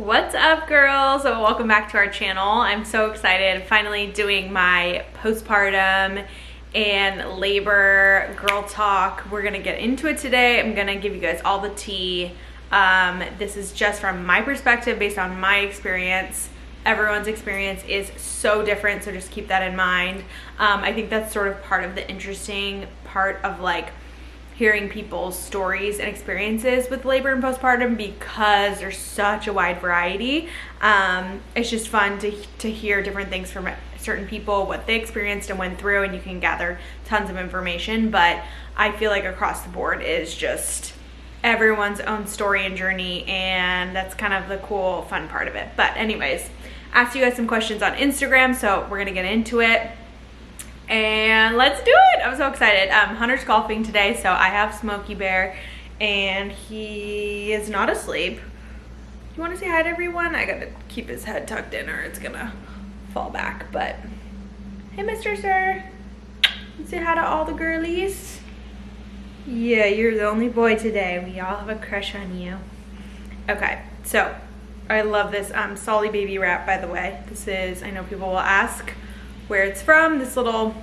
What's up, girls? So welcome back to our channel. I'm so excited, finally doing my postpartum and labor girl talk. We're gonna get into it today. I'm gonna give you guys all the tea. This is just from my perspective based on my experience. Everyone's experience is so different, so just keep that in mind. I think that's sort of part of the interesting part of like hearing people's stories and experiences with labor and postpartum, because there's such a wide variety. It's just fun to hear different things from certain people, what they experienced and went through, and you can gather tons of information. But I feel like across the board is just everyone's own story and journey, and that's kind of the cool, fun part of it. But anyways, asked you guys some questions on Instagram, so we're gonna get into it. And let's do it. I'm so excited. Hunter's golfing today, so I have Smokey Bear, and he is not asleep. You want to say hi to everyone? I gotta keep his head tucked in or it's gonna fall back. But hey, Mr. Sir. You say hi to all the girlies. Yeah, you're the only boy today. We all have a crush on you. Okay, so I love this Solly baby wrap, by the way. This is, I know people will ask where it's from. This little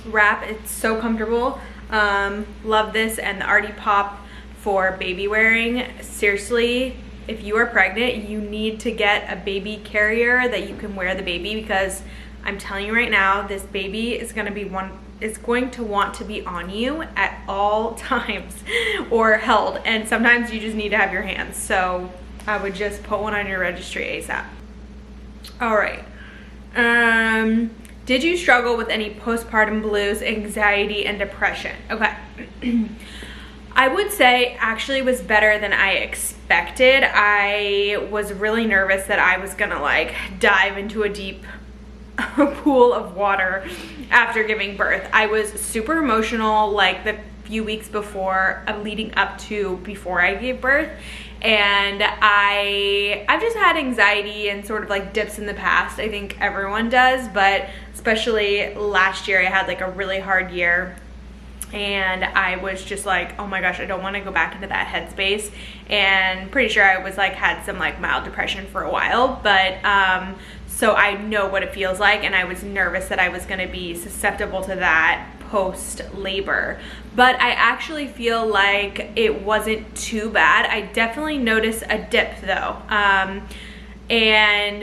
wrap, it's so comfortable. Love this, and the Artie Pop for baby wearing. Seriously, if you are pregnant, you need to get a baby carrier that you can wear the baby, because I'm telling you right now, this baby is going to want to be on you at all times or held, and sometimes you just need to have your hands. So I would just put one on your registry ASAP. All right. Did you struggle with any postpartum blues, anxiety, and depression? Okay. I would say actually it was better than I expected. I was really nervous that I was gonna like dive into a deep pool of water after giving birth. I was super emotional like the few weeks before, leading up to before I gave birth. And I've just had anxiety and sort of like dips in the past. I think everyone does, but especially last year I had like a really hard year, and I was just like, oh my gosh, I don't want to go back into that headspace. And pretty sure I was like had some like mild depression for a while, but so I know what it feels like, and I was nervous that I was going to be susceptible to that post labor. But I actually feel like it wasn't too bad. I definitely noticed a dip though, and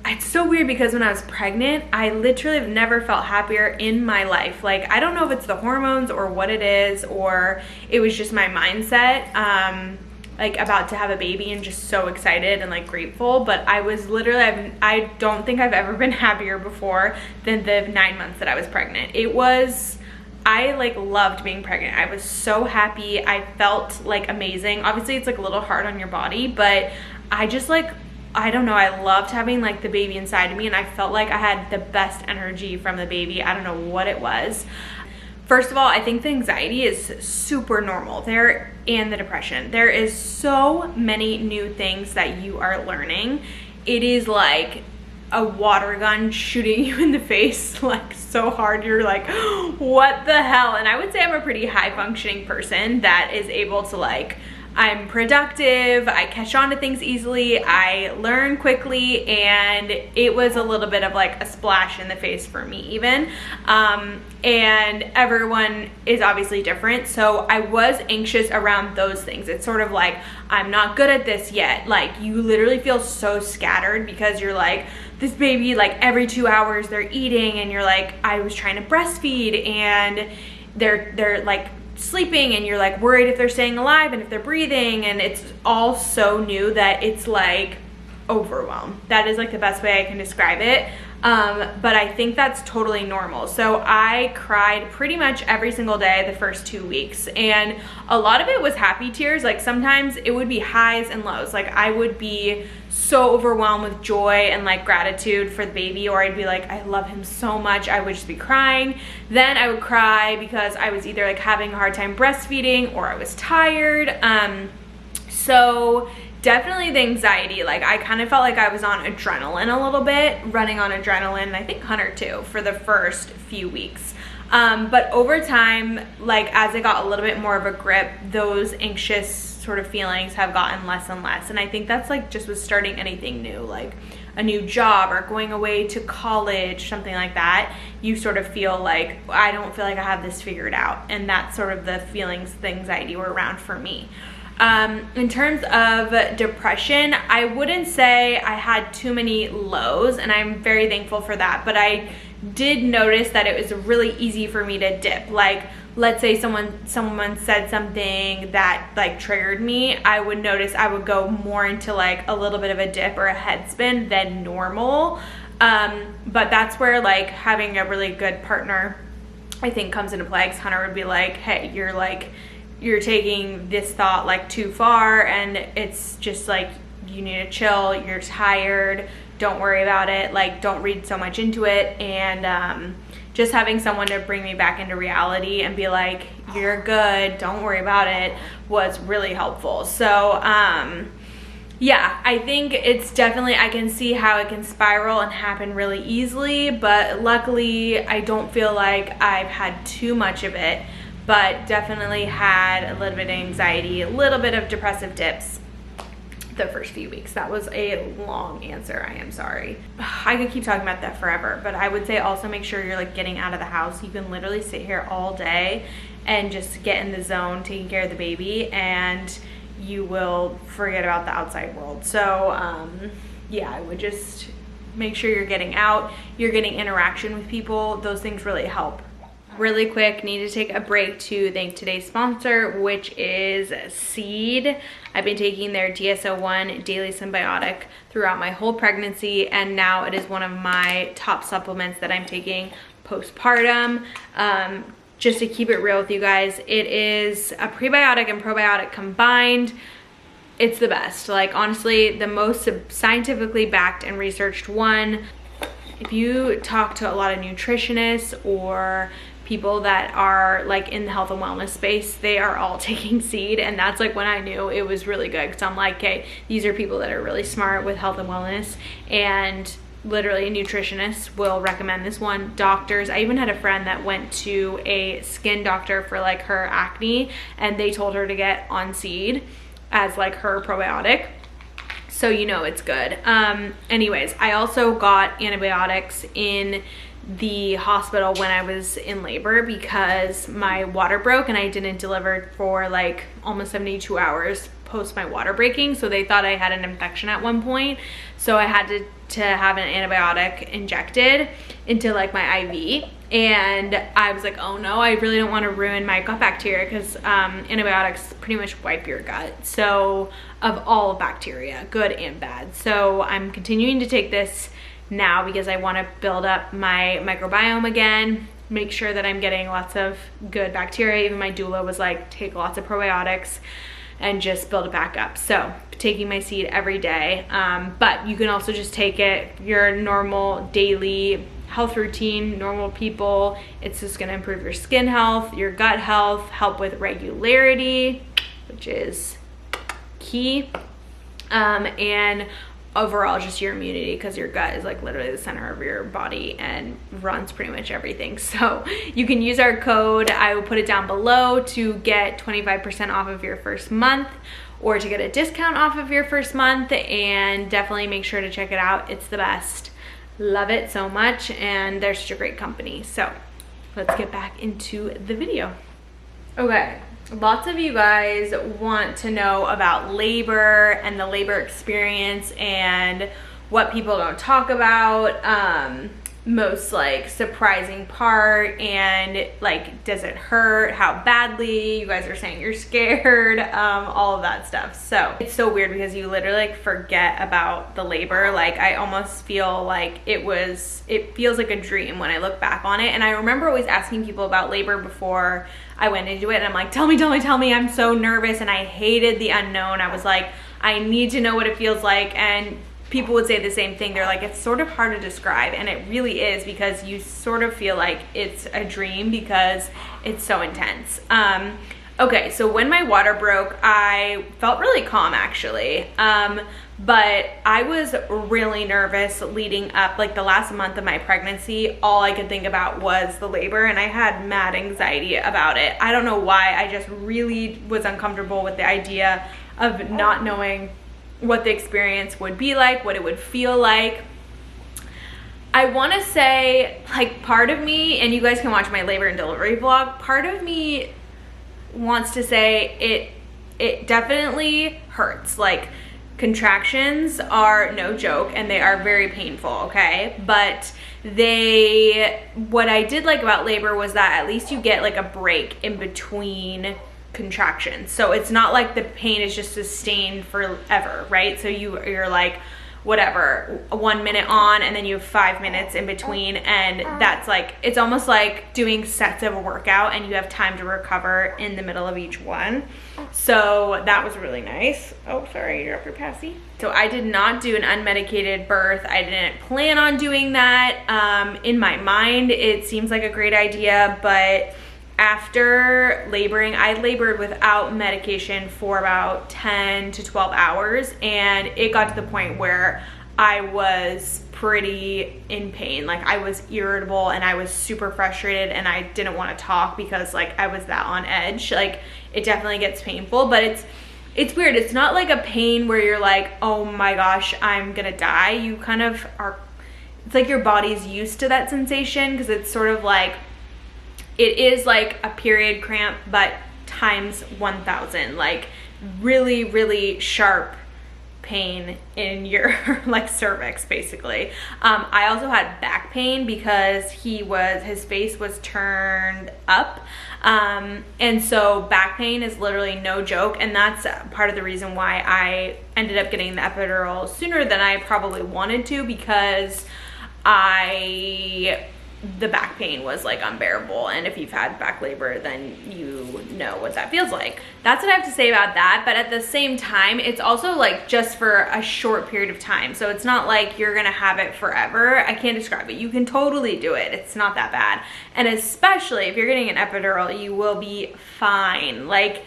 it's so weird because when I was pregnant, I literally have never felt happier in my life. Like, I don't know if it's the hormones or what it is, or it was just my mindset, like about to have a baby and just so excited and like grateful. But I was literally, I don't think I've ever been happier before than the 9 months that I was pregnant. I like loved being pregnant. I was so happy. I felt like amazing. Obviously it's like a little hard on your body, but I just like, I don't know, I loved having like the baby inside of me, and I felt like I had the best energy from the baby. I don't know what it was. First of all, I think the anxiety is super normal there, and the depression. There is so many new things that you are learning. It is like a water gun shooting you in the face like so hard. You're like, what the hell? And I would say I'm a pretty high functioning person that is able to like, I'm productive, I catch on to things easily, I learn quickly, and it was a little bit of like a splash in the face for me even. And everyone is obviously different, so I was anxious around those things. It's sort of like, I'm not good at this yet. Like, you literally feel so scattered because you're like, this baby, like every 2 hours they're eating, and you're like, I was trying to breastfeed and they're like sleeping, and you're like worried if they're staying alive and if they're breathing, and it's all so new that it's like overwhelm. That is like the best way I can describe it. But I think that's totally normal. So I cried pretty much every single day the first 2 weeks, and a lot of it was happy tears. Like sometimes it would be highs and lows. Like I would be so overwhelmed with joy and like gratitude for the baby, or I'd be like, I love him so much, I would just be crying. Then I would cry because I was either like having a hard time breastfeeding or I was tired. So definitely the anxiety, like I kind of felt like I was on adrenaline a little bit, running on adrenaline, and I think Hunter too, for the first few weeks. But over time, like as I got a little bit more of a grip, those anxious sort of feelings have gotten less and less. And I think that's like just with starting anything new, like a new job or going away to college, something like that. You sort of feel like, I don't feel like I have this figured out. And that's sort of the feelings, the anxiety were around for me. In terms of depression, I wouldn't say I had too many lows, and I'm very thankful for that, but I did notice that it was really easy for me to dip. Like, let's say someone said something that like triggered me, I would notice I would go more into like a little bit of a dip or a head spin than normal. But that's where like having a really good partner, I think, comes into play, because Hunter would be like, hey, you're taking this thought like too far, and it's just like, you need to chill, you're tired, don't worry about it, like don't read so much into it. And just having someone to bring me back into reality and be like, you're good, don't worry about it, was really helpful. So yeah, I think it's definitely, I can see how it can spiral and happen really easily, but luckily I don't feel like I've had too much of it, but definitely had a little bit of anxiety, a little bit of depressive dips the first few weeks. That was a long answer, I am sorry. I could keep talking about that forever, but I would say also make sure you're like getting out of the house. You can literally sit here all day and just get in the zone taking care of the baby, and you will forget about the outside world. So yeah, I would just make sure you're getting out, you're getting interaction with people. Those things really help. Really quick, need to take a break to thank today's sponsor, which is Seed. I've been taking their DSO1 daily symbiotic throughout my whole pregnancy, and now it is one of my top supplements that I'm taking postpartum. Just to keep it real with you guys, it is a prebiotic and probiotic combined. It's the best. Like, honestly, the most scientifically backed and researched one. If you talk to a lot of nutritionists or people that are like in the health and wellness space, they are all taking Seed, and that's like when I knew it was really good, because I'm like, okay, these are people that are really smart with health and wellness, and literally nutritionists will recommend this one. Doctors, I even had a friend that went to a skin doctor for like her acne, and they told her to get on Seed as like her probiotic. So you know it's good. Anyways, I also got antibiotics in the hospital when I was in labor because my water broke, and I didn't deliver for like almost 72 hours post my water breaking. So they thought I had an infection at one point. So I had to have an antibiotic injected into like my IV. And I was like, oh no, I really don't want to ruin my gut bacteria, because antibiotics pretty much wipe your gut. So of all bacteria, good and bad. So I'm continuing to take this now because I want to build up my microbiome again, make sure that I'm getting lots of good bacteria. Even my doula was like, take lots of probiotics and just build it back up. So taking my Seed every day, but you can also just take it your normal daily health routine, normal people. It's just going to improve your skin health, your gut health, help with regularity, which is key, and overall just your immunity, because your gut is like literally the center of your body and runs pretty much everything. So you can use our code, I will put it down below, to get 25% off of your first month, or to get a discount off of your first month. And definitely make sure to check it out. It's the best. Love it so much, and they're such a great company. So let's get back into the video. Okay, lots of you guys want to know about labor and the labor experience and what people don't talk about, most like surprising part, and like, does it hurt, how badly, you guys are saying you're scared, all of that stuff. So it's so weird because you literally like forget about the labor. Like, I almost feel like it feels like a dream when I look back on it. And I remember always asking people about labor before I went into it, and I'm like, tell me, I'm so nervous. And I hated the unknown. I was like, I need to know what it feels like. And people would say the same thing. They're like, it's sort of hard to describe, and it really is, because you sort of feel like it's a dream because it's so intense. Okay, so when my water broke, I felt really calm actually. But I was really nervous leading up, like the last month of my pregnancy. All I could think about was the labor, and I had mad anxiety about it. I don't know why, I just really was uncomfortable with the idea of not knowing what the experience would be like, what it would feel like. I want to say, like, part of me, and you guys can watch my labor and delivery vlog, part of me wants to say it definitely hurts. Like, contractions are no joke and they are very painful, okay? But what I did like about labor was that at least you get like a break in between contractions. So it's not like the pain is just sustained forever, right? So you're like, whatever, 1 minute on and then you have 5 minutes in between, and that's like, it's almost like doing sets of a workout and you have time to recover in the middle of each one. So that was really nice. Oh, sorry, you dropped your passy. So I did not do an unmedicated birth. I didn't plan on doing that. In my mind, it seems like a great idea, but after laboring, I labored without medication for about 10 to 12 hours, and it got to the point where I was pretty in pain. Like, I was irritable and I was super frustrated and I didn't want to talk because like I was that on edge. Like, it definitely gets painful, but it's weird. It's not like a pain where you're like, oh my gosh, I'm gonna die. You kind of are, it's like your body's used to that sensation, because it's sort of like, it is like a period cramp, but times 1,000, like really, really sharp pain in your like cervix, basically. I also had back pain because his face was turned up. And so back pain is literally no joke. And that's part of the reason why I ended up getting the epidural sooner than I probably wanted to, because the back pain was like unbearable, and if you've had back labor, then you know what that feels like. That's what I have to say about that. But at the same time, it's also like just for a short period of time, so it's not like you're gonna have it forever. I can't describe it. You can totally do it. It's not that bad, and especially if you're getting an epidural, you will be fine. Like,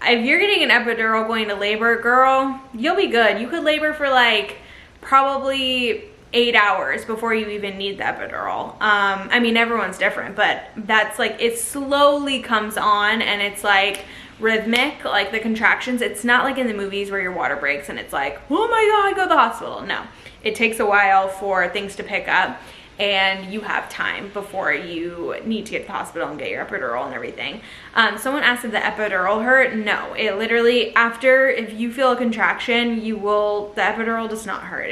if you're getting an epidural going to labor, girl, you'll be good. You could labor for like probably 8 hours before you even need the epidural. I mean, everyone's different, but that's like, it slowly comes on and it's like rhythmic, like the contractions. It's not like in the movies where your water breaks and it's like, oh my God, go to the hospital. No, it takes a while for things to pick up, and you have time before you need to get to the hospital and get your epidural and everything. Someone asked if the epidural hurt. No, it literally, if you feel a contraction, the epidural does not hurt.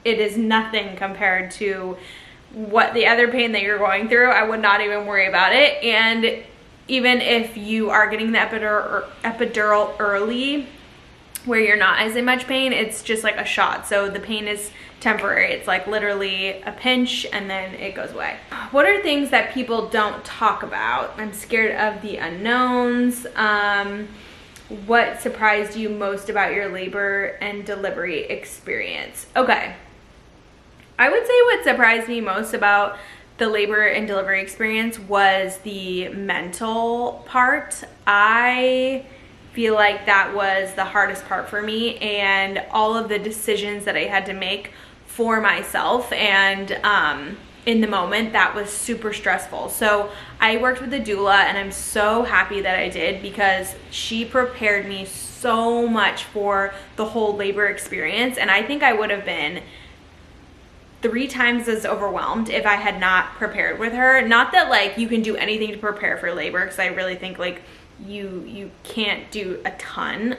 It is nothing compared to what the other pain that you're going through. I would not even worry about it. And even if you are getting the epidural early, where you're not as in much pain, it's just like a shot. So the pain is temporary. It's like literally a pinch and then it goes away. What are things that people don't talk about? I'm scared of the unknowns. What surprised you most about your labor and delivery experience? Okay. I would say what surprised me most about the labor and delivery experience was the mental part. I feel like that was the hardest part for me, and all of the decisions that I had to make for myself, and in the moment, that was super stressful. So I worked with a doula, and I'm so happy that I did, because she prepared me so much for the whole labor experience, and I think I would have been 3 times as overwhelmed if I had not prepared with her. Not that like you can do anything to prepare for labor, because I really think like you can't do a ton,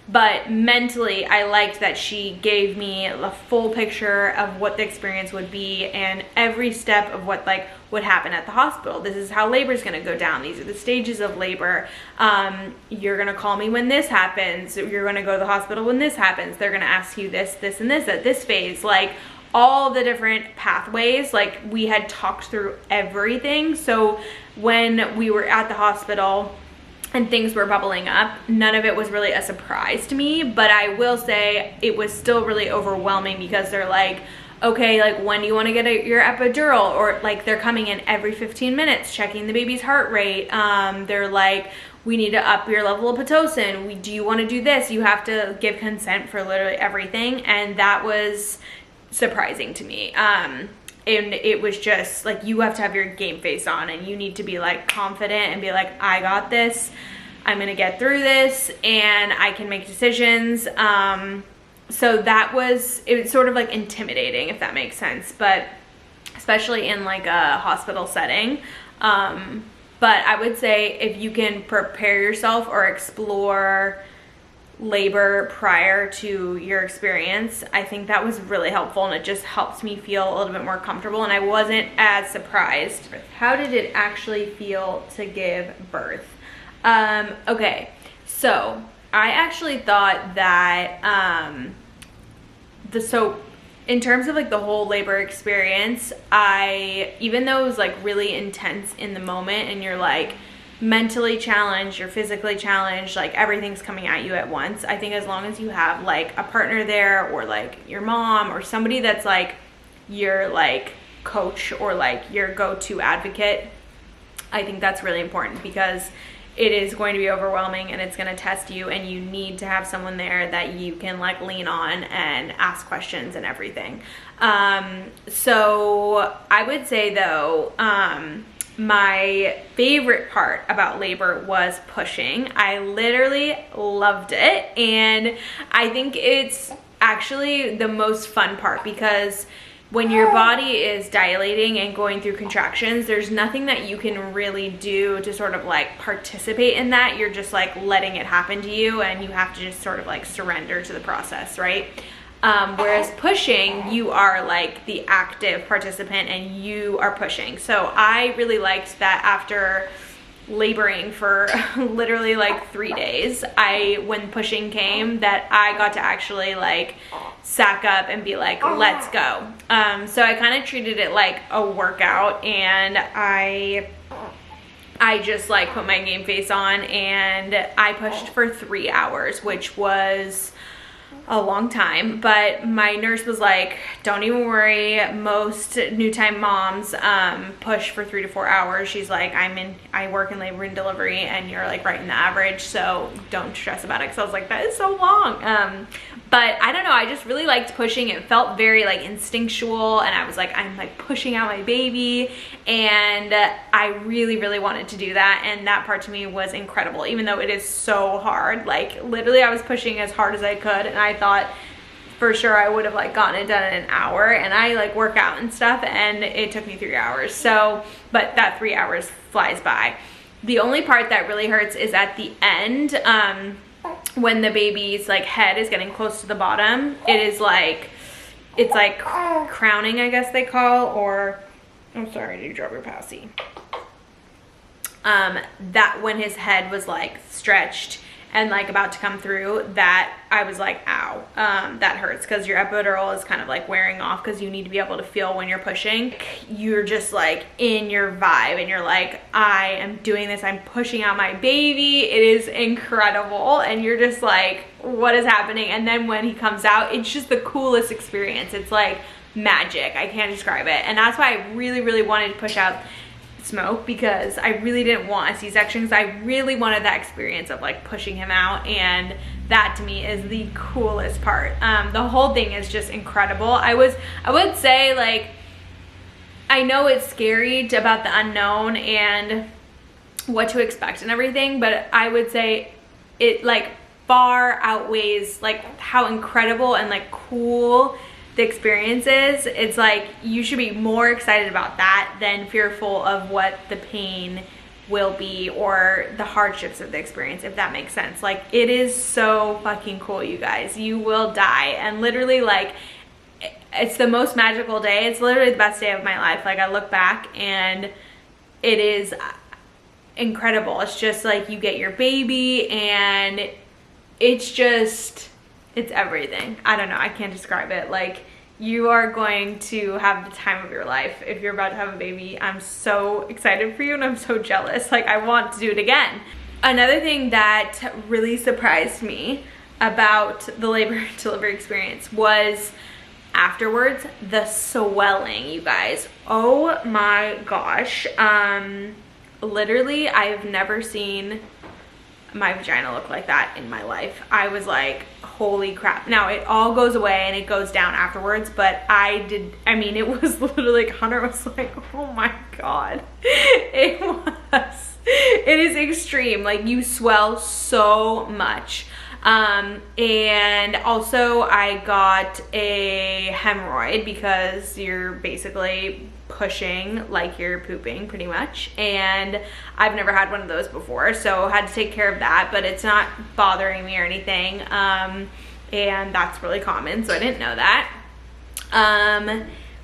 but mentally I liked that she gave me a full picture of what the experience would be and every step of what like would happen at the hospital. This is how labor is going to go down. These are the stages of labor. You're going to call me when this happens. You're going to go to the hospital when this happens. They're going to ask you this, this, and this at this phase. Like, all the different pathways, like we had talked through everything. So when we were at the hospital and things were bubbling up, none of it was really a surprise to me, but I will say it was still really overwhelming, because they're like, okay, like when do you want to get your epidural? Or like they're coming in every 15 minutes, checking the baby's heart rate. They're like, we need to up your level of Pitocin. Do you want to do this? You have to give consent for literally everything. And that was surprising to me. And it was just like, you have to have your game face on, and you need to be like confident and be like, I got this. I'm gonna get through this, and I can make decisions. So that was, it was sort of like intimidating, if that makes sense, but especially in like a hospital setting. But I would say if you can prepare yourself or explore labor prior to your experience, I think that was really helpful, and it just helps me feel a little bit more comfortable, and I wasn't as surprised. How did it actually feel to give birth? Okay, so I actually thought that so in terms of like the whole labor experience, even though it was like really intense in the moment, and you're like mentally challenged, you're physically challenged, like everything's coming at you at once, I think as long as you have like a partner there, or like your mom, or somebody that's like your like coach or like your go-to advocate, I think that's really important, because it is going to be overwhelming and it's going to test you, and you need to have someone there that you can like lean on and ask questions and everything. So I would say though, my favorite part about labor was pushing. I literally loved it, and I think it's actually the most fun part, because when your body is dilating and going through contractions, there's nothing that you can really do to sort of like participate in that. You're just like letting it happen to you, and you have to just sort of like surrender to the process, right? Whereas pushing, you are like the active participant and you are pushing. So I really liked that after laboring for literally like 3 days, when pushing came, that I got to actually like sack up and be like, let's go. So I kind of treated it like a workout, and I just like put my game face on, and I pushed for 3 hours, which was a long time, but my nurse was like, don't even worry, most new time moms push for 3 to 4 hours. She's like, I work in labor and delivery, and you're like right in the average, so don't stress about it. Because I was like, that is so long. But I don't know, I just really liked pushing. It felt very like instinctual, and I was like, I'm like pushing out my baby, and I really wanted to do that, and that part to me was incredible, even though it is so hard. Like literally I was pushing as hard as I could, and I thought for sure I would have like gotten it done in an hour, and I like work out and stuff, and it took me 3 hours. So, but that 3 hours flies by. The only part that really hurts is at the end, when the baby's like head is getting close to the bottom. It is like, it's like crowning, I guess they call, or I'm sorry, did you drop your passy? That when his head was like stretched and like about to come through, that I was like, ow, that hurts, because your epidural is kind of like wearing off, because you need to be able to feel when you're pushing. You're just like in your vibe, and you're like, I am doing this, I'm pushing out my baby, it is incredible, and you're just like, what is happening? And then when he comes out, it's just the coolest experience. It's like magic, I can't describe it. And that's why I really wanted to push out Smoke, because I really didn't want a C-section, because I really wanted that experience of like pushing him out, and that to me is the coolest part. The whole thing is just incredible. I would say, like, I know it's scary about the unknown and what to expect and everything, but I would say it like far outweighs like how incredible and like cool the experience is. It's like you should be more excited about that than fearful of what the pain will be or the hardships of the experience, if that makes sense. Like, it is so fucking cool, you guys. You will die, and literally, like, it's the most magical day. It's literally the best day of my life. Like, I look back and it is incredible. It's just like you get your baby, and it's just, it's everything. I don't know, I can't describe it. Like, you are going to have the time of your life if you're about to have a baby. I'm so excited for you, and I'm so jealous. Like, I want to do it again. Another thing that really surprised me about the labor and delivery experience was afterwards, the swelling, you guys, oh my gosh. Literally, I've never seen my vagina look like that in my life. I was like, holy crap. Now it all goes away and it goes down afterwards, but it was literally like, Hunter was like, oh my God. It is extreme. Like, you swell so much. And also I got a hemorrhoid because you're basically pushing like you're pooping pretty much, and I've never had one of those before, so had to take care of that, but it's not bothering me or anything, and that's really common, so I didn't know that.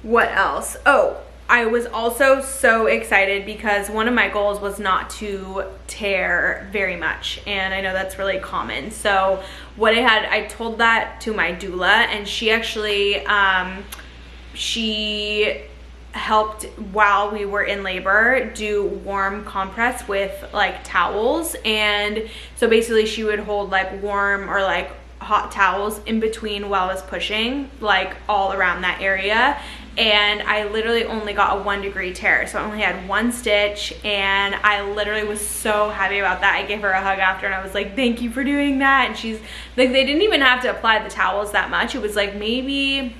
What else? Oh, I was also so excited because one of my goals was not to tear very much, and I know that's really common. So what I told that to my doula, and she actually she helped while we were in labor do warm compress with like towels, and so basically she would hold like warm or like hot towels in between while I was pushing, like all around that area. And I literally only got a 1 degree tear, so I only had 1 stitch, and I literally was so happy about that. I gave her a hug after and I was like, thank you for doing that. And she's like, they didn't even have to apply the towels that much. It was like maybe,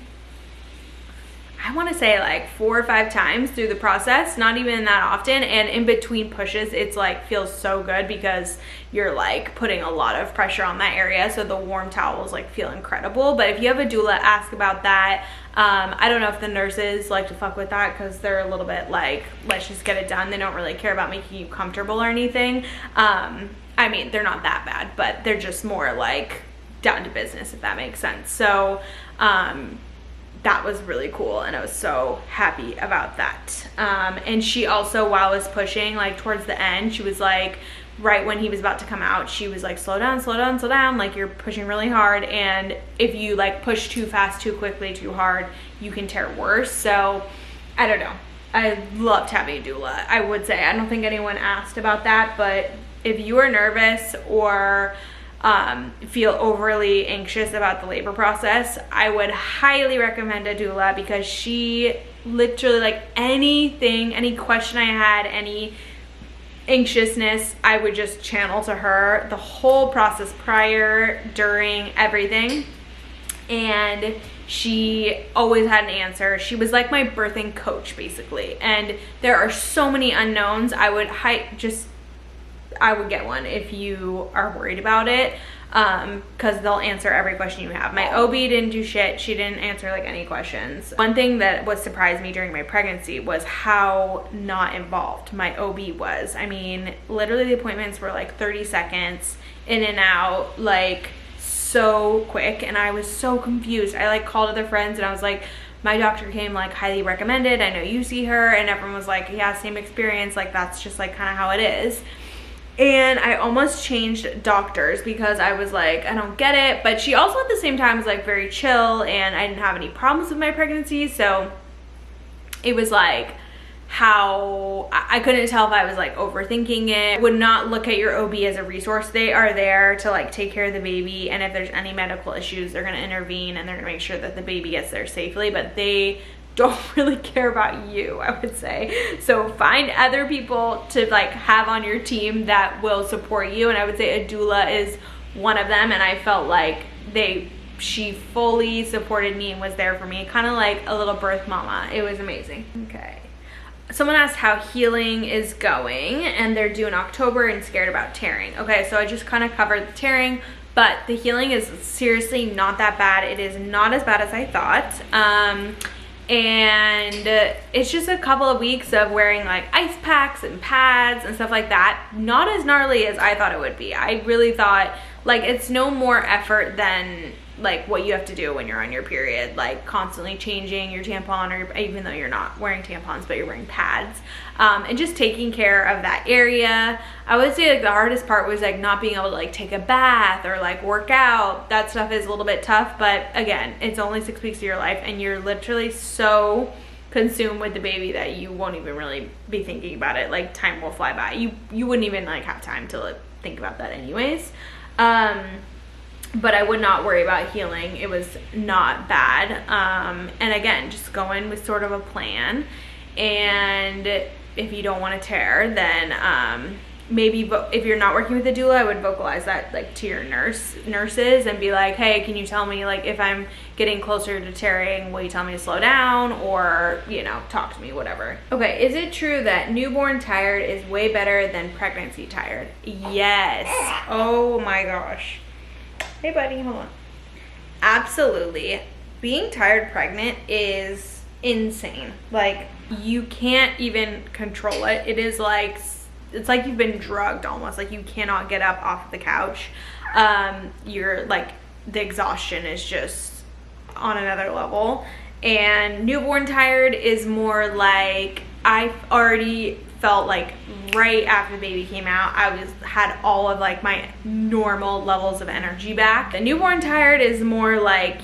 I want to say like 4 or 5 times through the process, not even that often, and in between pushes it's like feels so good because you're like putting a lot of pressure on that area, so the warm towels like feel incredible. But if you have a doula, ask about that. I don't know if the nurses like to fuck with that because they're a little bit like, let's just get it done. They don't really care about making you comfortable or anything. I mean, they're not that bad, but they're just more like down to business, if that makes sense. So that was really cool, and I was so happy about that. And she also, while I was pushing, like towards the end, she was like, right when he was about to come out, she was like, slow down, slow down, slow down, like you're pushing really hard, and if you like push too fast, too quickly, too hard, you can tear worse. So I don't know, I loved having a doula. I would say, I don't think anyone asked about that, but if you are nervous or feel overly anxious about the labor process, I would highly recommend a doula, because she literally, like anything, any question I had, any anxiousness, I would just channel to her the whole process, prior, during, everything, and she always had an answer. She was like my birthing coach basically, and there are so many unknowns. I would get one if you are worried about it, because they'll answer every question you have. My OB didn't do shit. She didn't answer like any questions. One thing that was surprised me during my pregnancy was how not involved my OB was. I mean, literally the appointments were like 30 seconds in and out, like so quick, and I was so confused. I like called other friends and I was like, my doctor came, like highly recommended, I know you see her, and everyone was like, yeah, same experience, like that's just like kind of how it is. And I almost changed doctors because I was like, I don't get it. But she also at the same time was like very chill, and I didn't have any problems with my pregnancy. So it was like how I couldn't tell if I was like overthinking it. Would not look at your OB as a resource. They are there to like take care of the baby, and if there's any medical issues, they're going to intervene and they're going to make sure that the baby gets there safely. But they don't really care about you, I would say. So find other people to like have on your team that will support you, and I would say a doula is one of them. And I felt like she fully supported me and was there for me, kind of like a little birth mama. It was amazing. Okay, someone asked how healing is going, and they're due in October and scared about tearing. Okay, so I just kind of covered the tearing, but the healing is seriously not that bad. It is not as bad as I thought. And it's just a couple of weeks of wearing like ice packs and pads and stuff like that. Not as gnarly as I thought it would be. I really thought like it's no more effort than like what you have to do when you're on your period, like constantly changing your tampon, or even though you're not wearing tampons but you're wearing pads, and just taking care of that area. I would say like the hardest part was like not being able to like take a bath or like work out. That stuff is a little bit tough, but again, it's only 6 weeks of your life, and you're literally so consumed with the baby that you won't even really be thinking about it. Like time will fly by. You wouldn't even like have time to like, think about that anyways. but I would not worry about healing. It was not bad. And again, just go in with sort of a plan. And if you don't want to tear, then maybe if you're not working with a doula, I would vocalize that like to your nurses and be like, hey, can you tell me like if I'm getting closer to tearing, will you tell me to slow down, or, you know, talk to me, whatever. Okay, is it true that newborn tired is way better than pregnancy tired? Yes. Oh my gosh. Hey buddy, hold on. Absolutely. Being tired pregnant is insane. Like, you can't even control it. It is like, it's like you've been drugged almost. Like, you cannot get up off the couch. You're like, the exhaustion is just on another level. And newborn tired is more like, I've already felt like right after the baby came out, I had all of like my normal levels of energy back. The newborn tired is more like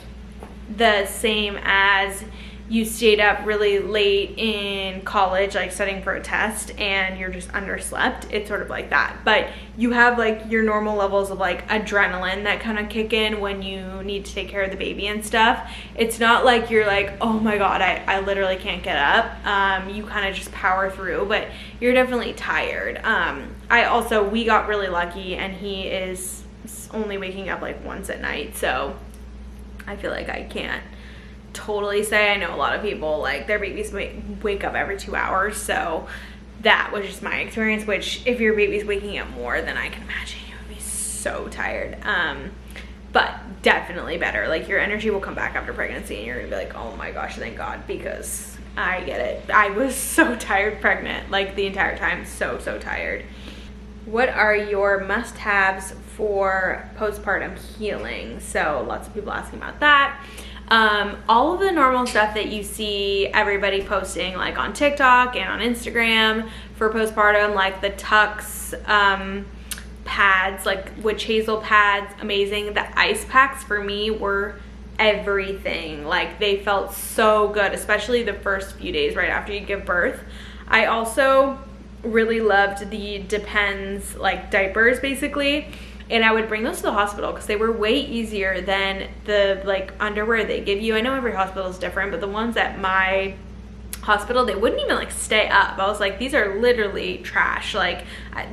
the same as you stayed up really late in college, like studying for a test, and you're just underslept. It's sort of like that. But you have like your normal levels of like adrenaline that kind of kick in when you need to take care of the baby and stuff. It's not like you're like, oh my God, I literally can't get up. You kind of just power through, but you're definitely tired. We got really lucky, and he is only waking up like once at night. So I feel like I can't totally say. I know a lot of people, like, their babies wake up every 2 hours, so that was just my experience, which if your baby's waking up more, then I can imagine you would be so tired. But definitely better. Like, your energy will come back after pregnancy, and you're gonna be like, oh my gosh, thank God, because I get it. I was so tired pregnant, like the entire time, so tired. What are your must-haves for postpartum healing? So lots of people asking about that. All of the normal stuff that you see everybody posting, like on TikTok and on Instagram for postpartum, like the Tux pads, like witch hazel pads, amazing. The ice packs for me were everything. Like, they felt so good, especially the first few days right after you give birth. I also really loved the Depends, like, diapers basically. And I would bring those to the hospital because they were way easier than the like underwear they give you. I know every hospital is different, but the ones at my hospital, they wouldn't even like stay up. I was like, these are literally trash. Like,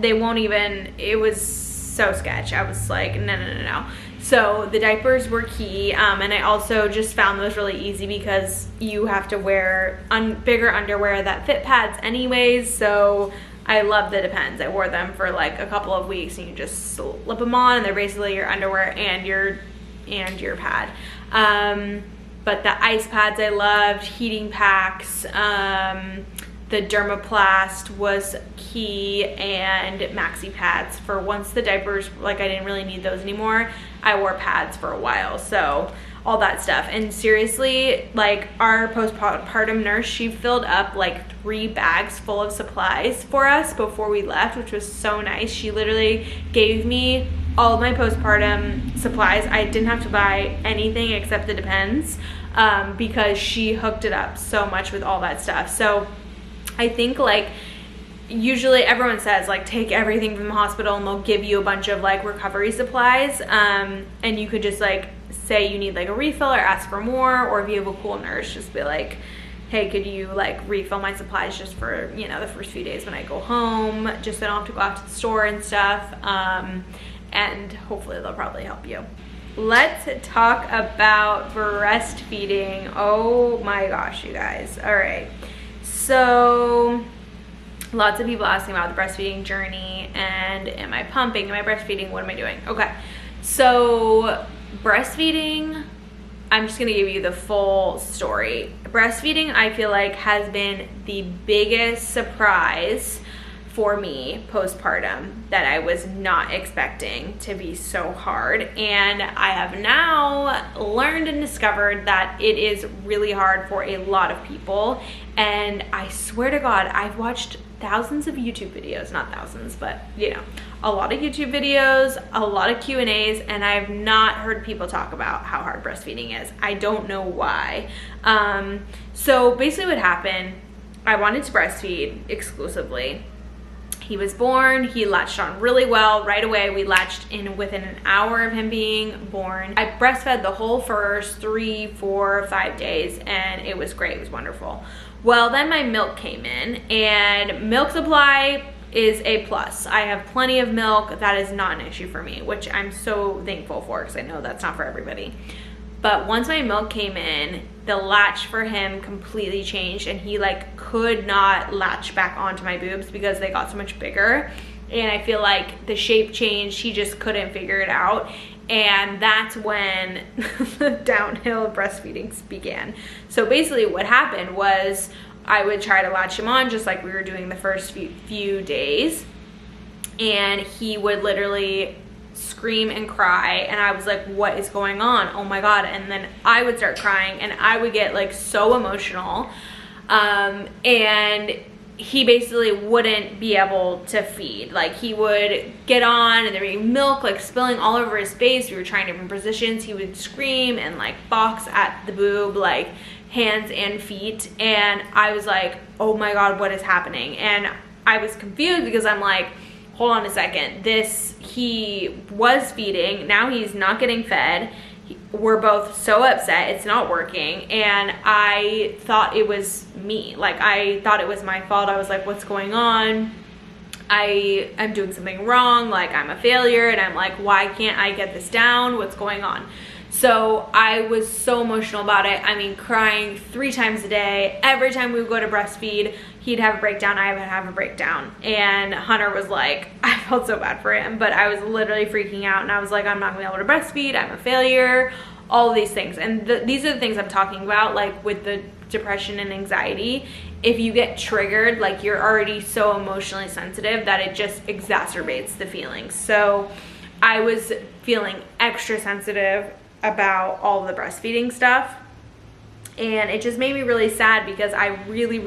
they won't even, it was so sketch. I was like, no. So the diapers were key. And I also just found those really easy because you have to wear bigger underwear that fit pads anyways. So I love the Depends. I wore them for like a couple of weeks, and you just slip them on, and they're basically your underwear and your pad. But the ice pads I loved, heating packs, the Dermaplast was key, and maxi pads for once the diapers, like, I didn't really need those anymore. I wore pads for a while, so all that stuff. And seriously, like, our postpartum nurse, she filled up like 3 bags full of supplies for us before we left, which was so nice. She literally gave me all of my postpartum supplies. I didn't have to buy anything except the Depends, because she hooked it up so much with all that stuff. So I think, like, usually everyone says, like, take everything from the hospital and they'll give you a bunch of like recovery supplies, and you could just like say you need like a refill or ask for more, or if you have a cool nurse, just be like, hey, could you like refill my supplies just for, you know, the first few days when I go home, just so I don't have to go out to the store and stuff. And hopefully they'll probably help you. Let's talk about breastfeeding. Oh my gosh, you guys. All right, so lots of people asking about the breastfeeding journey, and am I pumping, am I breastfeeding, what am I doing? Okay, so breastfeeding, I'm just gonna give you the full story. Breastfeeding, I feel like, has been the biggest surprise for me postpartum that I was not expecting to be so hard. And I have now learned and discovered that it is really hard for a lot of people. And I swear to God, I've watched thousands of YouTube videos, not thousands, but you know, a lot of YouTube videos, a lot of Q&As, and I've not heard people talk about how hard breastfeeding is. I don't know why. So basically what happened, I wanted to breastfeed exclusively. He was born, he latched on really well right away. We latched in within an hour of him being born. I breastfed the whole first 3, 4, 5 days, and it was great, it was wonderful. Well, then my milk came in, and milk supply is a plus. I have plenty of milk. That is not an issue for me, which I'm so thankful for, because I know that's not for everybody. But once my milk came in, the latch for him completely changed, and he like could not latch back onto my boobs because they got so much bigger. And I feel like the shape changed. He just couldn't figure it out. And that's when the downhill breastfeeding began. So basically what happened was I would try to latch him on just like we were doing the first few days. And he would literally scream and cry, and I was like, what is going on? Oh my God. And then I would start crying, and I would get like so emotional, and he basically wouldn't be able to feed. Like, he would get on and there would be milk like spilling all over his face. We were trying different positions. He would scream and like box at the boob, like hands and feet, and I was like, oh my God, what is happening? And I was confused because I'm like, hold on a second, he was feeding, now he's not getting fed. We're both so upset, it's not working, and I thought it was me. Like, I thought it was my fault. I was like, what's going on? I'm doing something wrong, like I'm a failure, and I'm like, why can't I get this down? What's going on? So I was so emotional about it. I mean, crying 3 times a day. Every time we would go to breastfeed, he'd have a breakdown, I would have a breakdown. And Hunter was like, I felt so bad for him, but I was literally freaking out, and I was like, I'm not gonna be able to breastfeed, I'm a failure, all of these things. And these are the things I'm talking about, like with the depression and anxiety. If you get triggered, like, you're already so emotionally sensitive that it just exacerbates the feelings. So I was feeling extra sensitive about all the breastfeeding stuff, and it just made me really sad because I really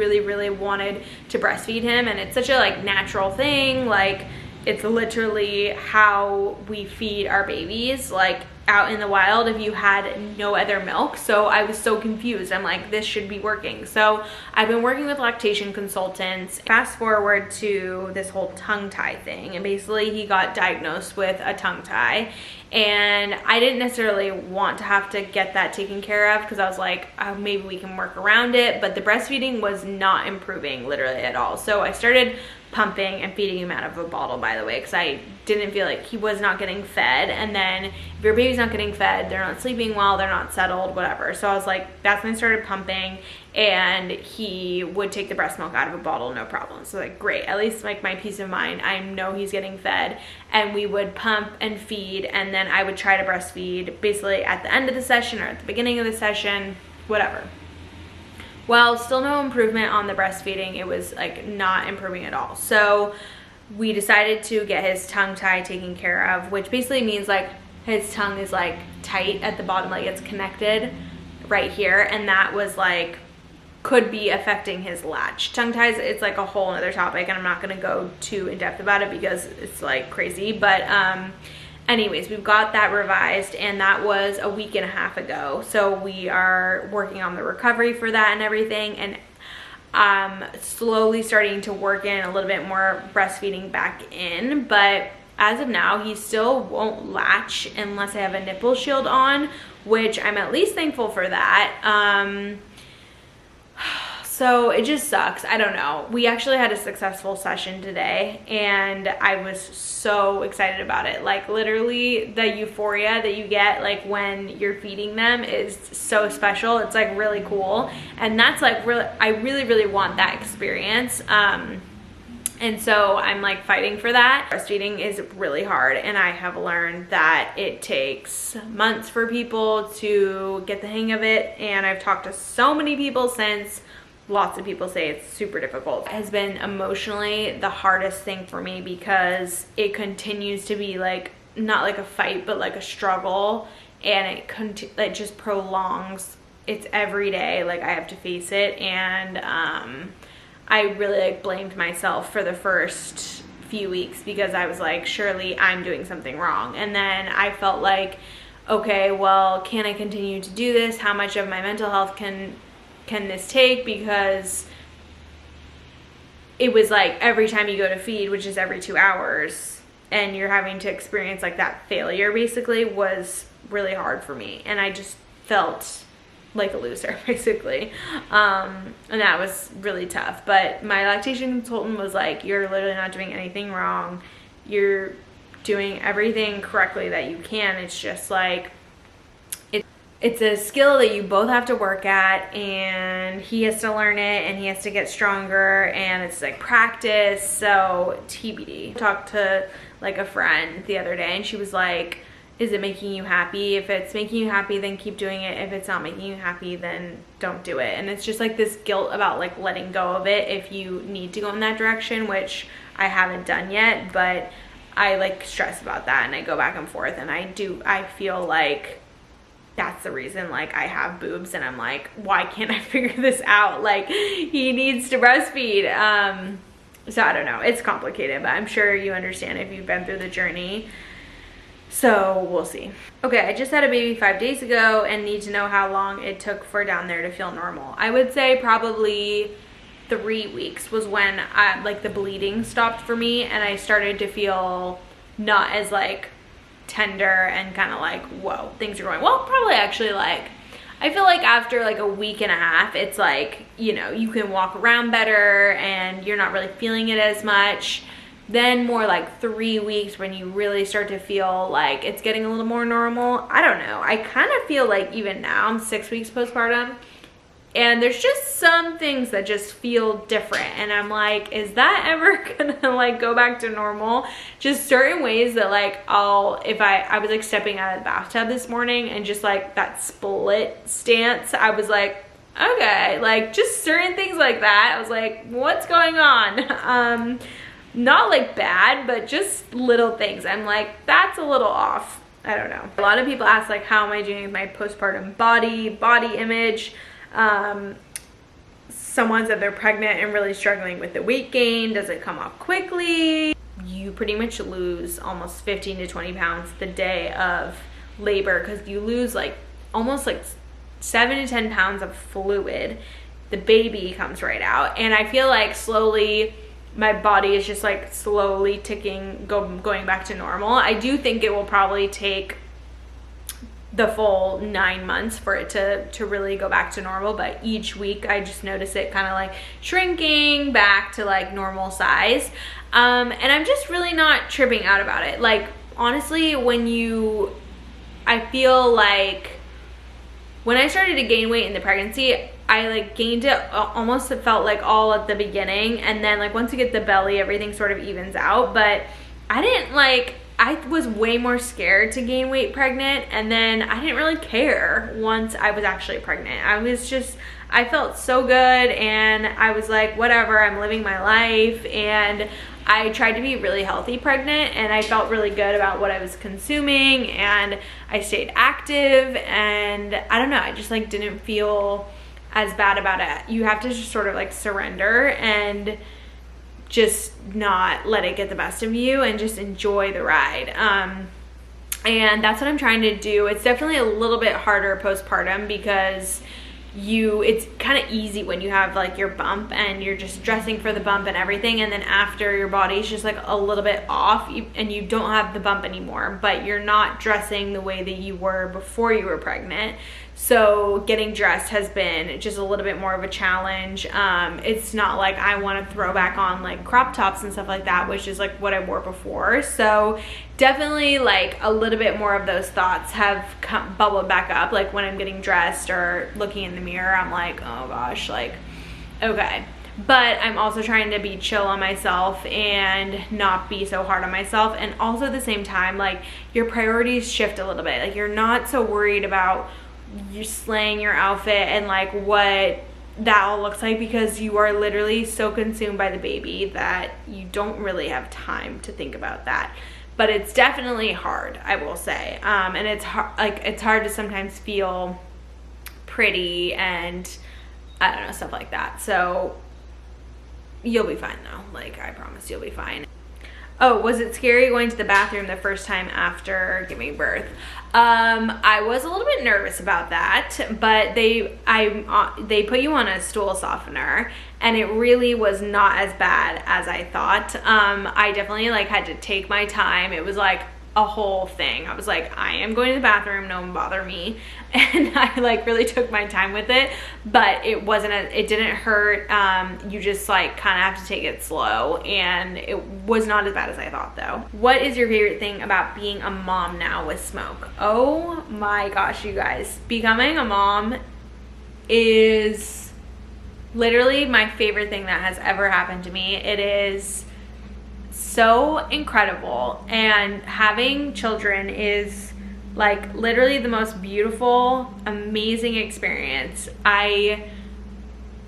wanted to breastfeed him, and it's such a like natural thing. Like, it's literally how we feed our babies, like out in the wild, if you had no other milk. So I was so confused. I'm like, this should be working. So I've been working with lactation consultants. Fast forward to this whole tongue tie thing, and basically he got diagnosed with a tongue tie, and I didn't necessarily want to have to get that taken care of because I was like, oh, maybe we can work around it. But the breastfeeding was not improving literally at all. So I started pumping and feeding him out of a bottle, by the way, because I didn't feel like he was not getting fed. And then if your baby's not getting fed, they're not sleeping well, they're not settled, whatever. So I was like, that's when I started pumping, and he would take the breast milk out of a bottle, no problem. So like, great, at least like my peace of mind, I know he's getting fed. And we would pump and feed, and then I would try to breastfeed basically at the end of the session or at the beginning of the session, whatever. Well, still no improvement on the breastfeeding. It was like not improving at all. So we decided to get his tongue tie taken care of, which basically means like his tongue is like tight at the bottom, like it's connected right here, and that was like could be affecting his latch. Tongue ties, it's like a whole other topic, and I'm not going to go too in depth about it because it's like crazy. But anyways, we've got that revised, and that was a week and a half ago. So we are working on the recovery for that and everything, and slowly starting to work in a little bit more breastfeeding back in. But as of now, he still won't latch unless I have a nipple shield on, which I'm at least thankful for that. So it just sucks. I don't know. We actually had a successful session today, and I was so excited about it. Like, literally the euphoria that you get like when you're feeding them is so special. It's like really cool, and that's like really, I really want that experience. And so I'm like fighting for that. Breastfeeding is really hard, and I have learned that it takes months for people to get the hang of it, and I've talked to so many people since. Lots of people say it's super difficult. It has been emotionally the hardest thing for me because it continues to be like, not like a fight, but like a struggle, and it just prolongs. It's every day, like I have to face it, and I really like blamed myself for the first few weeks because I was like, surely I'm doing something wrong. And then I felt like, okay, well, can I continue to do this? How much of my mental health can this take? Because it was like every time you go to feed, which is every 2 hours, and you're having to experience like that failure basically, was really hard for me. And I just felt like a loser basically. And that was really tough. But my lactation consultant was like, you're literally not doing anything wrong. You're doing everything correctly that you can. It's just like, it's a skill that you both have to work at, and he has to learn it and he has to get stronger, and it's like practice. So TBD. I talked to like a friend the other day and she was like, is it making you happy? If it's making you happy, then keep doing it. If it's not making you happy, then don't do it. And it's just like this guilt about like letting go of it if you need to go in that direction, which I haven't done yet, but I like stress about that and I go back and forth, and I feel like that's the reason like I have boobs, and I'm like, why can't I figure this out? Like, he needs to breastfeed. So I don't know, it's complicated, but I'm sure you understand if you've been through the journey. So we'll see. Okay, I just had a baby 5 days ago and need to know how long it took for down there to feel normal. I would say probably 3 weeks was when like the bleeding stopped for me, and I started to feel not as like tender and kind of like, whoa, things are going well. Probably actually like, I feel like after like a week and a half, it's like, you know, you can walk around better and you're not really feeling it as much. Then more like 3 weeks when you really start to feel like it's getting a little more normal. I don't know. I kind of feel like even now I'm 6 weeks postpartum, and there's just some things that just feel different, and I'm like, is that ever gonna like go back to normal? Just certain ways that like I was like stepping out of the bathtub this morning, and just like that split stance, I was like, okay, like just certain things like that. I was like, what's going on? Not like bad, but just little things. I'm like, that's a little off. I don't know. A lot of people ask like, how am I doing with my postpartum body image? Someone said they're pregnant and really struggling with the weight gain. Does it come off quickly? You pretty much lose almost 15 to 20 pounds the day of labor, because you lose like almost like 7 to 10 pounds of fluid. The baby comes right out, and I feel like slowly my body is just like slowly going back to normal. I do think it will probably take the full 9 months for it to really go back to normal, but each week I just notice it kind of like shrinking back to like normal size. And I'm just really not tripping out about it. Like, honestly, I feel like when I started to gain weight in the pregnancy, I like gained it almost, it felt like all at the beginning, and then like once you get the belly, everything sort of evens out. But I was way more scared to gain weight pregnant, and then I didn't really care once I was actually pregnant. I felt so good, and I was like, whatever, I'm living my life. And I tried to be really healthy pregnant, and I felt really good about what I was consuming, and I stayed active, and I don't know, I just like didn't feel as bad about it. You have to just sort of like surrender and just not let it get the best of you and just enjoy the ride. And that's what I'm trying to do. It's definitely a little bit harder postpartum because it's kind of easy when you have like your bump and you're just dressing for the bump and everything, and then after your body's just like a little bit off and you don't have the bump anymore, but you're not dressing the way that you were before you were pregnant. So getting dressed has been just a little bit more of a challenge. It's not like I want to throw back on like crop tops and stuff like that, which is like what I wore before. So definitely like a little bit more of those thoughts have bubbled back up. Like when I'm getting dressed or looking in the mirror, I'm like, oh gosh, like, okay. But I'm also trying to be chill on myself and not be so hard on myself. And also at the same time, like your priorities shift a little bit. Like you're not so worried about you slaying your outfit and like what that all looks like, because you are literally so consumed by the baby that you don't really have time to think about that. But it's definitely hard, I will say. And it's hard to sometimes feel pretty and I don't know, stuff like that. So you'll be fine though. Like, I promise you'll be fine. Oh, was it scary going to the bathroom the first time after giving birth? I was a little bit nervous about that, but they put you on a stool softener, and it really was not as bad as I thought. I definitely like had to take my time. It was like a whole thing. I was like, I am going to the bathroom, no one bother me. And I like really took my time with it, but it didn't hurt. You just like kind of have to take it slow, and it was not as bad as I thought though. What is your favorite thing about being a mom now with Smoke? Oh my gosh, you guys, becoming a mom is literally my favorite thing that has ever happened to me. It is so incredible, and having children is like literally the most beautiful, amazing experience. I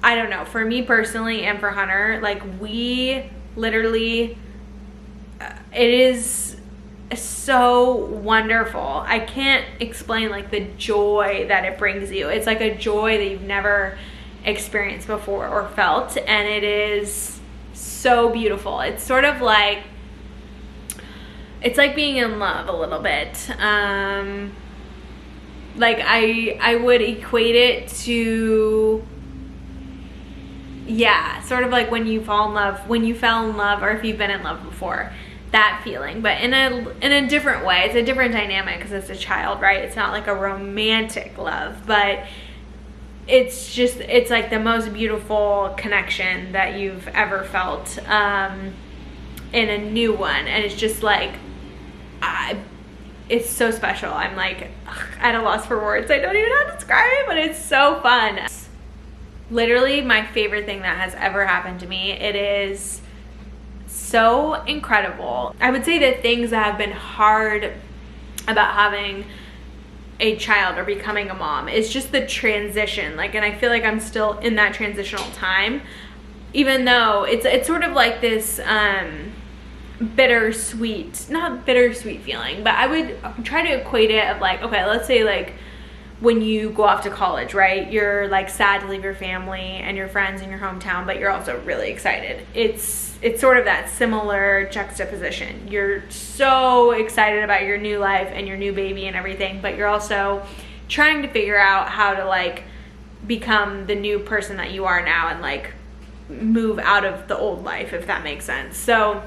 don't know, for me personally and for Hunter, like we literally, it is so wonderful. I can't explain like the joy that it brings you. It's like a joy that you've never experienced before or felt, and it is so beautiful. It's sort of like, it's like being in love a little bit. Like I would equate it to, yeah, sort of like when you fell in love, or if you've been in love before, that feeling, but in a different way. It's a different dynamic because it's a child, right? It's not like a romantic love, but it's just, it's like the most beautiful connection that you've ever felt in a new one. And it's just like, it's so special. I'm like at a loss for words. I don't even know how to describe it, but it's so fun. Literally my favorite thing that has ever happened to me. It is so incredible. I would say that things that have been hard about having a child or becoming a mom is just the transition. Like, and I feel like I'm still in that transitional time, even though it's sort of like this bittersweet, not bittersweet feeling, but I would try to equate it of like, okay, let's say like when you go off to college, right? You're like sad to leave your family and your friends in your hometown, but you're also really excited. It's sort of that similar juxtaposition. You're so excited about your new life and your new baby and everything, but you're also trying to figure out how to like become the new person that you are now and like move out of the old life, if that makes sense. So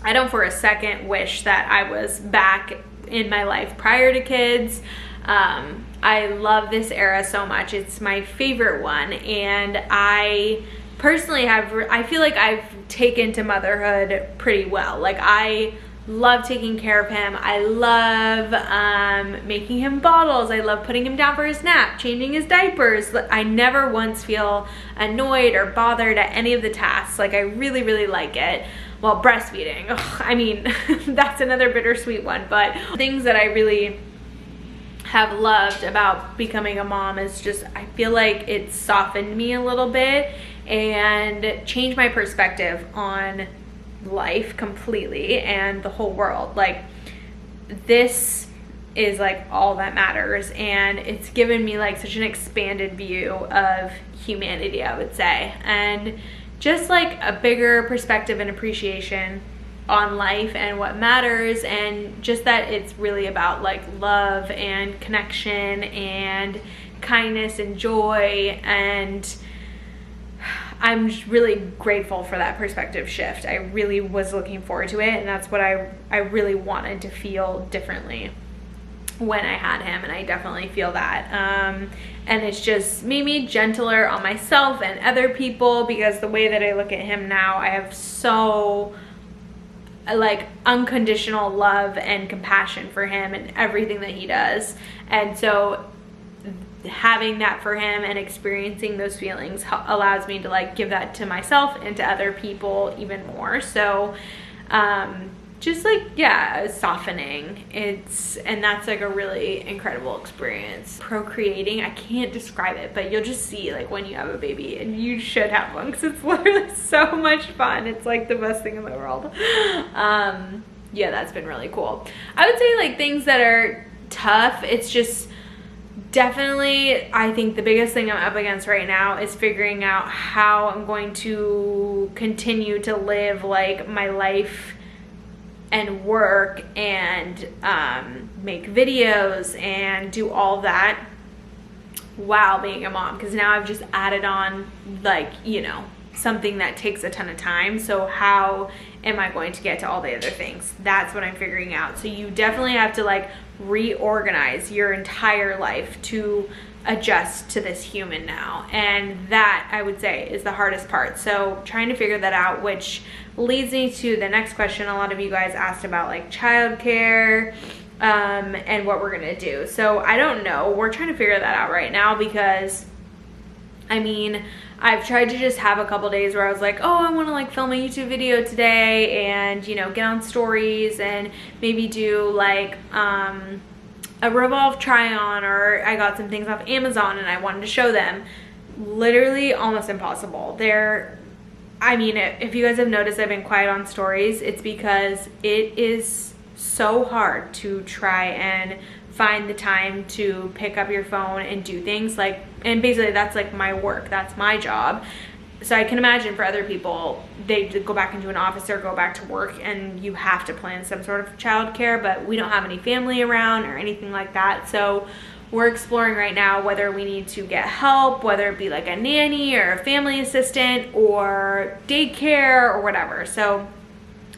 I don't for a second wish that I was back in my life prior to kids. I love this era so much. It's my favorite one, and I personally I feel like I've taken to motherhood pretty well. Like I love taking care of him. I love making him bottles. I love putting him down for his nap, changing his diapers. I never once feel annoyed or bothered at any of the tasks. Like I really, really like it. Well, breastfeeding, I mean, that's another bittersweet one, but things that I really have loved about becoming a mom is just, I feel like it softened me a little bit and changed my perspective on life completely and the whole world. Like this is like all that matters, and it's given me like such an expanded view of humanity, I would say, and just like a bigger perspective and appreciation on life and what matters, and just that it's really about like love and connection and kindness and joy, and I'm just really grateful for that perspective shift. I really was looking forward to it, and that's what I really wanted to feel differently when I had him, and I definitely feel that. And it's just made me gentler on myself and other people, because the way that I look at him now, I have so like unconditional love and compassion for him and everything that he does. And so having that for him and experiencing those feelings allows me to like give that to myself and to other people even more. So just like, yeah, softening. And that's like a really incredible experience. Procreating, I can't describe it, but you'll just see like when you have a baby, and you should have one because it's literally so much fun. It's like the best thing in the world. Yeah, that's been really cool. I would say like things that are tough, it's just definitely, I think the biggest thing I'm up against right now is figuring out how I'm going to continue to live like my life and work and make videos and do all that while being a mom, because now I've just added on, like, you know, something that takes a ton of time. So how am I going to get to all the other things? That's what I'm figuring out. So you definitely have to like reorganize your entire life to adjust to this human now, and that, I would say, is the hardest part. So trying to figure that out, which leads me to the next question. A lot of you guys asked about like childcare and what we're gonna do. So I don't know, we're trying to figure that out right now, because I mean, I've tried to just have a couple days where I was like, oh, I want to like film a YouTube video today and, you know, get on stories and maybe do like a Revolve try on, or I got some things off Amazon and I wanted to show them. Literally almost impossible. I mean, if you guys have noticed I've been quiet on stories, it's because it is so hard to try and find the time to pick up your phone and do things like, and basically that's like my work, that's my job. So I can imagine for other people, they go back into an office or go back to work and you have to plan some sort of childcare, but we don't have any family around or anything like that. So we're exploring right now whether we need to get help, whether it be like a nanny or a family assistant or daycare or whatever. So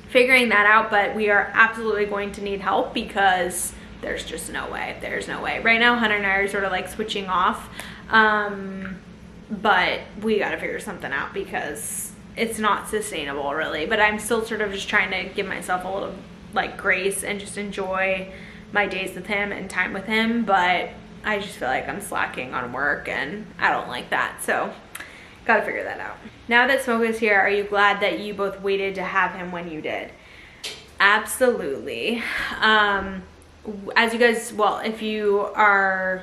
figuring that out, but we are absolutely going to need help because there's just no way. There's no way. Right now, Hunter and I are sort of like switching off, but we got to figure something out because it's not sustainable really. But I'm still sort of just trying to give myself a little like grace and just enjoy my days with him and time with him. But I just feel like I'm slacking on work and I don't like that. So got to figure that out. Now that Smoke is here, are you glad that you both waited to have him when you did? Absolutely. As you guys, well, if you are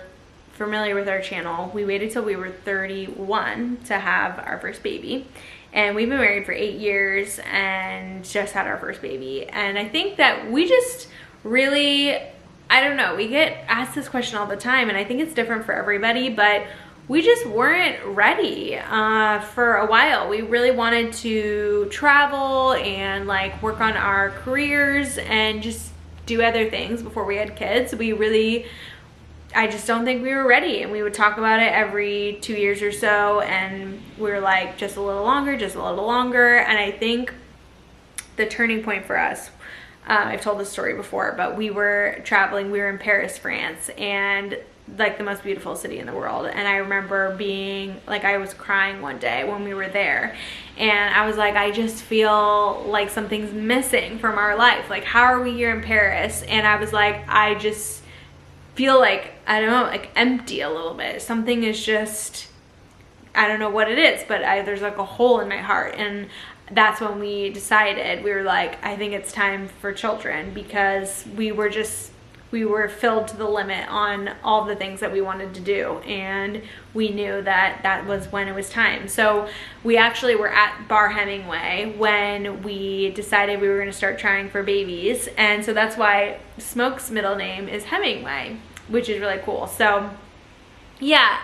familiar with our channel, we waited till we were 31 to have our first baby, and we've been married for 8 years and just had our first baby. And I think that we just really, I don't know, we get asked this question all the time, and I think it's different for everybody, but we just weren't ready for a while. We really wanted to travel and like work on our careers and just do other things before we had kids. I just don't think we were ready, and we would talk about it every 2 years or so, and we were like, just a little longer, just a little longer. And I think the turning point for us, I've told this story before, but we were traveling, we were in Paris, France, and like the most beautiful city in the world. And I remember being like, I was crying one day when we were there, and I was like, I just feel like something's missing from our life. Like, how are we here in Paris? And I was like, I just feel like, I don't know, like empty a little bit. Something is just, I don't know what it is, but there's like a hole in my heart. And that's when we decided, we were like, I think it's time for children, because we were filled to the limit on all the things that we wanted to do, and we knew that that was when it was time. So we actually were at Bar Hemingway when we decided we were going to start trying for babies, and so that's why Smoke's middle name is Hemingway, which is really cool. So yeah,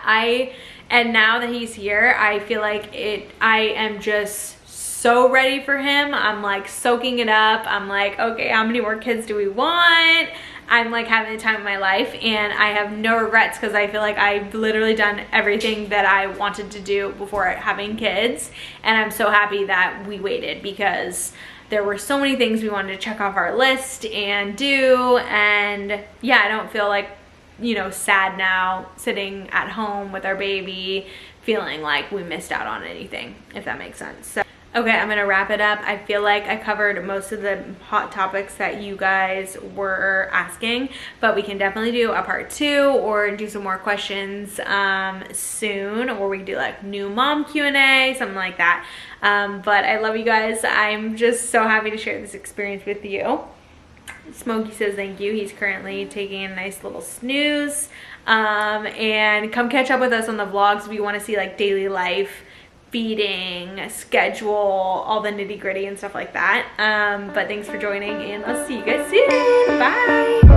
and now that he's here, I feel like I am just so ready for him. I'm like soaking it up. I'm like, okay, how many more kids do we want? I'm like having the time of my life, and I have no regrets because I feel like I've literally done everything that I wanted to do before having kids. And I'm so happy that we waited, because there were so many things we wanted to check off our list and do. And yeah, I don't feel like, you know, sad now sitting at home with our baby feeling like we missed out on anything, if that makes sense. So okay, I'm gonna wrap it up. I feel like I covered most of the hot topics that you guys were asking, but we can definitely do a part 2 or do some more questions soon, or we can do like new mom Q&A, something like that. But I love you guys. I'm just so happy to share this experience with you. Smokey says thank you. He's currently taking a nice little snooze. And come catch up with us on the vlogs if you want to see like daily life, feeding, schedule, all the nitty gritty and stuff like that. But thanks for joining, and I'll see you guys soon. Bye.